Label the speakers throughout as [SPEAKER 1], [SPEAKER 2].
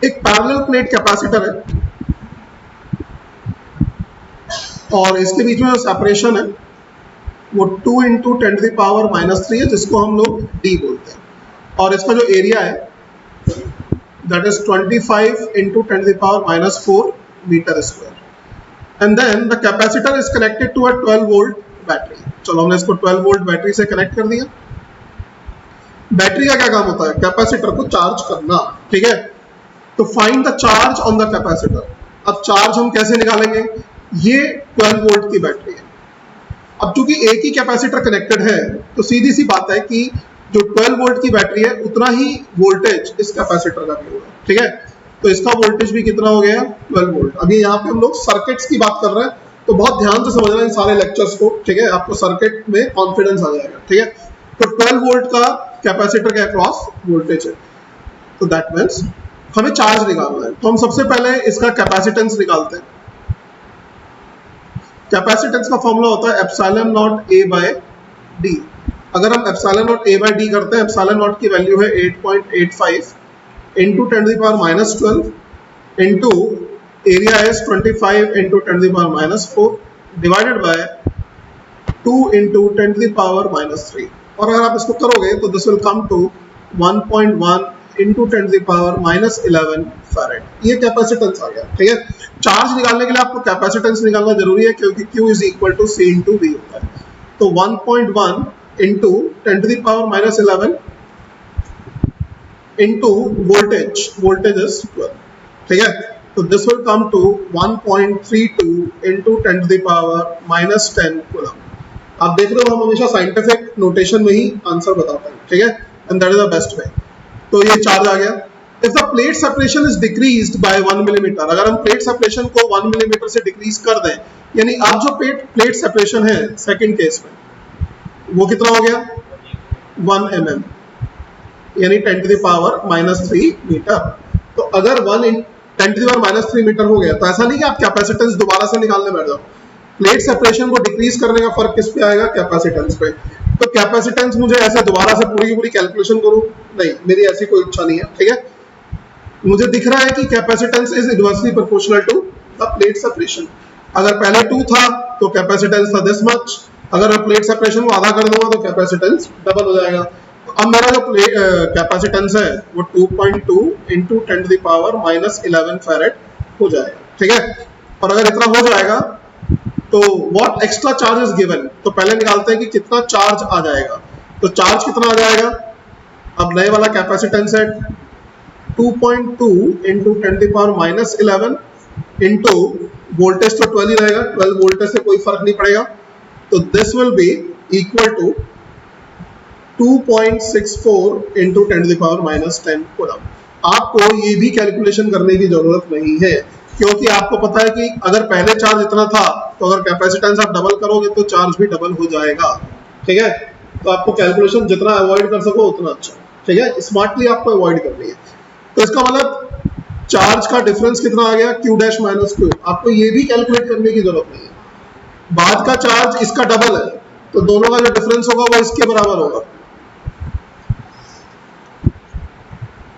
[SPEAKER 1] एक parallel plate capacitor है और इसके बीच में जो सेपरेशन है वो 2 इंटू 10⁻³ है, जिसको हम लोग d बोलते हैं। और इसका जो एरिया है that is 25 into 10⁻⁻⁴ metre square. And then the capacitor is connected to a 12 volt battery. चलो हमने इसको 12 वोल्ट बैटरी से कनेक्ट कर दिया। बैटरी का क्या काम होता है? कैपेसिटर को चार्ज करना, ठीक है। तो find the charge on the capacitor. अब चार्ज हम कैसे निकालेंगे? ये 12 वोल्ट की बैटरी है। अब चूंकि एक ही कैपेसिटर कनेक्टेड है तो सीधी सी बात है कि जो 12 वोल्ट की बैटरी है उतना ही वोल्टेज इस कैपेसिटर का भी होगा, ठीक है। तो इसका वोल्टेज भी कितना हो गया? 12 वोल्ट। अभी यहाँ पे हम लोग सर्किट्स की बात कर रहे हैं, तो बहुत ध्यान से समझना इन सारे लेक्चर्स को, ठीक है। आपको सर्किट में कॉन्फिडेंस आ जाएगा, ठीक है। तो 12 वोल्ट का कैपेसिटर के अक्रॉस वोल्टेज है, तो दैट मीन्स हमें चार्ज निकालना है। तो हम सबसे पहले इसका कैपेसिटेंस निकालते हैं। कैपेसिटेंस का फॉर्मूला होता है epsilon naught A by D. अगर हम epsilon naught A by D करते हैं, एप्सिलॉन नॉट की वैल्यू है 8.85 into 10⁻12 into area is 25 into 10⁻⁴ divided by 2 into 10⁻⁻3। और अगर आप इसको करोगे तो this will come to 1.1 into 10⁻11 farad. ये कैपेसिटेंस आ गया, ठीक है। चार्ज निकालने के लिए आपको कैपेसिटेंस निकालना जरूरी है, क्योंकि Q is equal to C into V होता है। तो 1.1 इंटू 10⁻11 इंटू वोल्टेज इज 12, ठीक है। तो this will come to 1.32 into 10⁻10 coulomb. आप देख रहे हो हम हमेशा साइंटिफिक नोटेशन में ही आंसर बताते हैं, ठीक है, and that is the best way. तो ये चार्ज आ गया। If the plate separation is decreased bye 1 millimetre, अगर हम प्लेट सेपरेशन को 1 मिलीमीटर से डिक्रीज कर दें, यानी अब जो प्लेट सेपरेशन है सेकंड केस में वो कितना हो गया? 1 mm, यानी 10⁻³ मीटर। तो अगर 10⁻³ मीटर हो गया तो ऐसा नहीं कि आप कैपेसिटेंस दोबारा से निकालने बैठ जाओ। प्लेट सेपरेशन को डिक्रीज करने का फर्क किस पे आएगा? कैपेसिटेंस पे। तो कैपेसिटेंस मुझे ऐसे दोबारा से पूरी की पूरी कैलकुलेशन करूं, नहीं, मेरी ऐसी कोई इच्छा नहीं है, ठीक है। मुझे दिख रहा है कि capacitance is inversely proportional to the plate separation. अगर पहले 2 था तो कैपेसिटेंस था दिस मच, अगर मैं प्लेट सेपरेशन को आधा कर दूंगा तो कैपेसिटेंस डबल हो जाएगा। तो अब मेरा जो कैपेसिटेंस है वो 2.2 इंटू 10⁻11 फैरेड हो जाएगा, ठीक है। और अगर इतना हो जाएगा तो what extra charge is given, तो पहले निकालते हैं कि कितना चार्ज आ जाएगा। तो चार्ज कितना आ जाएगा? अब नए वाला कैपेसिटेंस है 2.2 इंटू 10⁻11 इंटू वोल्टेज तो 12 ही रहेगा, 12 वोल्टेज से कोई फर्क नहीं पड़ेगा। तो this will be equal to 2.64 into 10⁻10 coulomb. आपको ये भी कैलकुलेशन करने की जरूरत नहीं है, क्योंकि आपको पता है कि अगर पहले चार्ज इतना था तो अगर कैपेसिटेंस आप डबल करोगे तो चार्ज भी डबल हो जाएगा, ठीक है। तो आपको कैलकुलेशन जितना अवॉइड कर सको उतना अच्छा, ठीक है। स्मार्टली आपको अवॉइड करनी है। तो इसका मतलब चार्ज का डिफरेंस कितना आ गया? Q dash minus Q। आपको ये भी कैलकुलेट करने की जरूरत नहीं है। बाद का चार्ज इसका डबल है, तो दोनों का जो डिफरेंस होगा वो इसके बराबर होगा,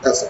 [SPEAKER 1] ऐसा।